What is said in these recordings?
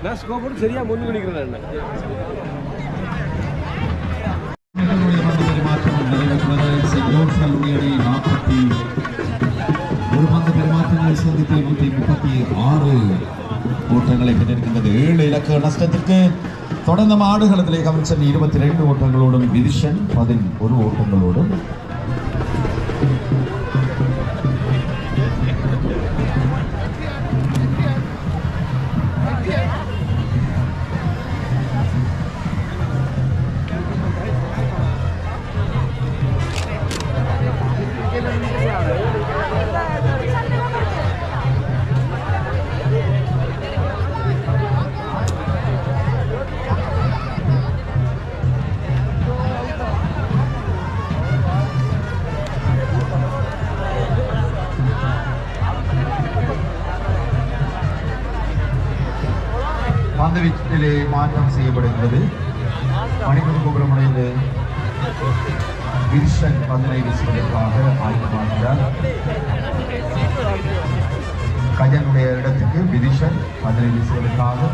நான் ஸ்கோப்போடு சரியாக முன்னு நினைக்கிறேன். ஒரு பந்து பெருமாற்றங்களை சந்தித்து 136 ஓட்டங்களை பெற்றிருக்கின்றது. 7 இலக்க நஷ்டத்திற்கு தொடர்ந்து ஆடுகளத்திலே கமிஷன் 22 ஓட்டங்களோடும் டிவிஷன் 11 ஓட்டங்களோடும் பந்து வீச்சிலே மாற்றம் செய்யப்படுகிறது. மணிக்கூர் கோபுரமுடைந்து வில்சன் பந்தனை வீசுவதற்காக ஆயத்தமாகிறார். கஜனுடைய இடத்துக்கு விதிஷன் பந்தனை வீசுவதற்காக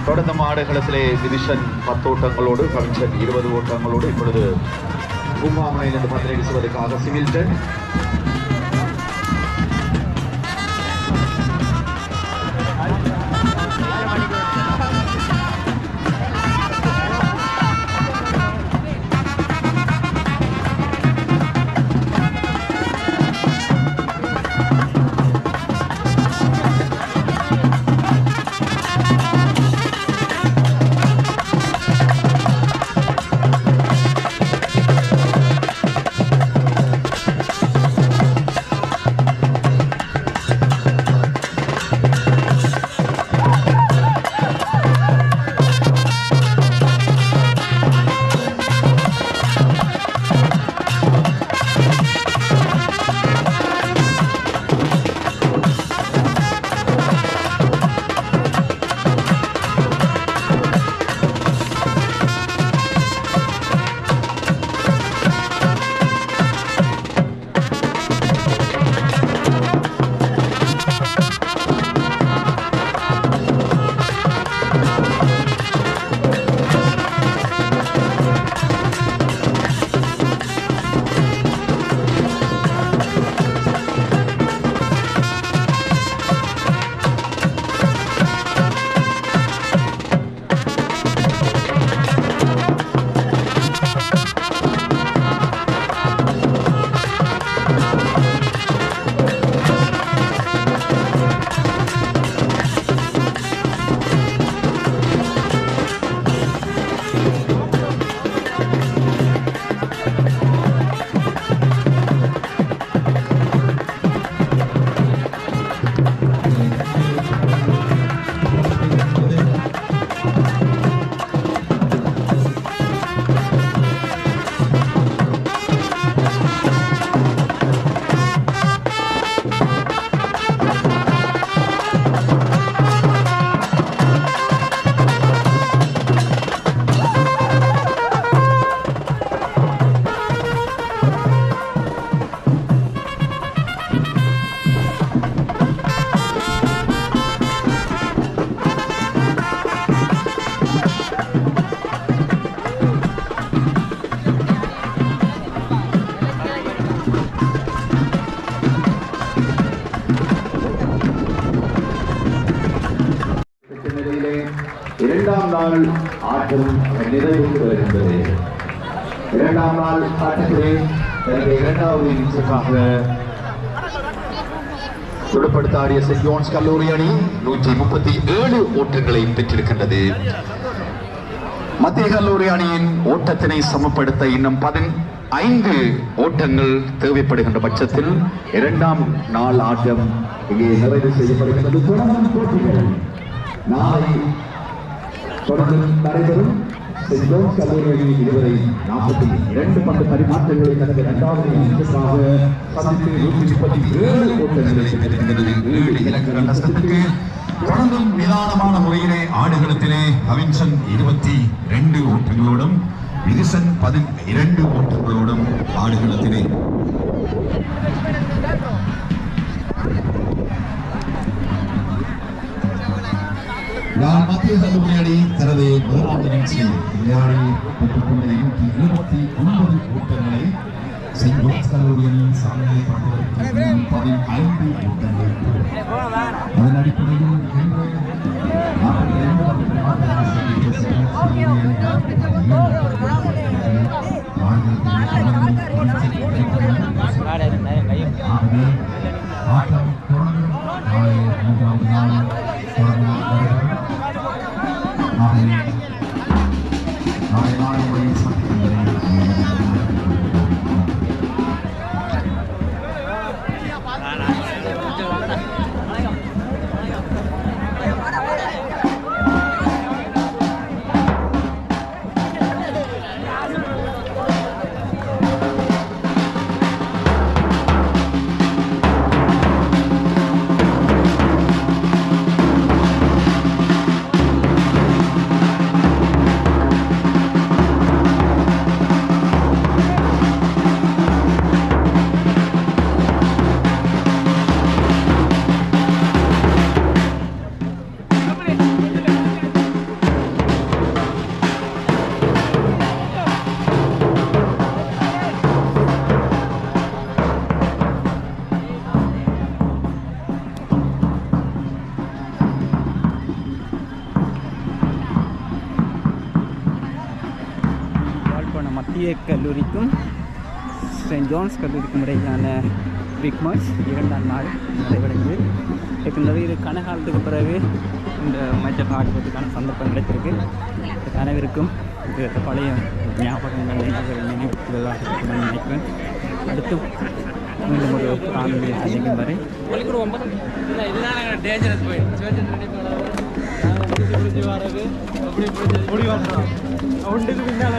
தொடர்ந்த ஆடுகளத்திலே டிவிஷன் 10 ஓட்டங்களோடு கமிஷன் 20 ஓட்டங்களோடு இப்பொழுது பூங்காமனையிலிருந்து பந்தனை வீசுவதற்காக சிமில்டன் இரண்டாம் நாள் ஆட்டம் நிறைவுக்கு வருகின்றது. இரண்டாம் நாள் ஆட்டத்திலே தனது இரண்டாவது இன்னிங்ஸுக்காக துடுப்படுத்த ஆடிய செயின்ட் ஜோன்ஸ் கல்லூரி அணி 137 ஓட்டங்களை பெற்றிருக்கின்றது. மத்திய கல்லூரி அணியின் ஓட்டத்தினை சமப்படுத்த இன்னும் 15 ஓட்டங்கள் தேவைப்படுகின்ற பட்சத்தில் இரண்டாம் நாள் ஆட்டம் இங்கே நிறைவு செய்யப்படுகின்றது. தொடர்ந்து போட்டிகள் நாளை தொடர்ந்து நடைபெறும். செயின்ட் ஜோன்ஸ் கல்லூரி அணி இதுவரை 42 பந்து பரிமாற்றங்களை தனது இரண்டாவது இன்னிங்ஸுக்காக சந்தித்து 137 ஓட்டங்களை பெற்றிருக்கிறது. 7 இலக்க நஷ்டத்திற்கு தொடர்ந்தும் நிதானமான முறையிலே ஆடுகளத்திலே அவின்சன் 22 ஓட்டங்களோடும் வில்சன் 12 ஓட்டங்களோடும் ஆடுகளத்திலே மத்திய கல்லூரி அணி தனது முதலாவது இன்னிங்ஸில் விளையாடி பெற்றுக்கொண்ட 179 ஓட்டங்களை செயின்ட் ஜோன்ஸ் கல்லூரி அணி சாதனை படுவதற்கு 15 ஓட்டங்கள். அதன் அடிப்படையில் இன்று 42 பந்து யாழ்ப்பாண மத்திய கல்லூரிக்கும் செயின்ட் ஜான்ஸ் கல்லூரிக்கும் இடையிலான பிக் மேட்ச் 2ஆம் நாள் நடைபெறுகிறது இருக்கின்றது. இது கனகாலத்துக்கு பிறகு இந்த மேட்சை பார்க்கறதுக்கான சந்தர்ப்பம் கிடைத்திருக்கு. அனைவருக்கும் இது பழைய ஞாபகங்கள் நினைவுகளாக நினைக்கிறேன். அடுத்து மீண்டும் ஒரு காணொலியை சந்திக்கும் வரை ஒன்றுக்கு பின்னால்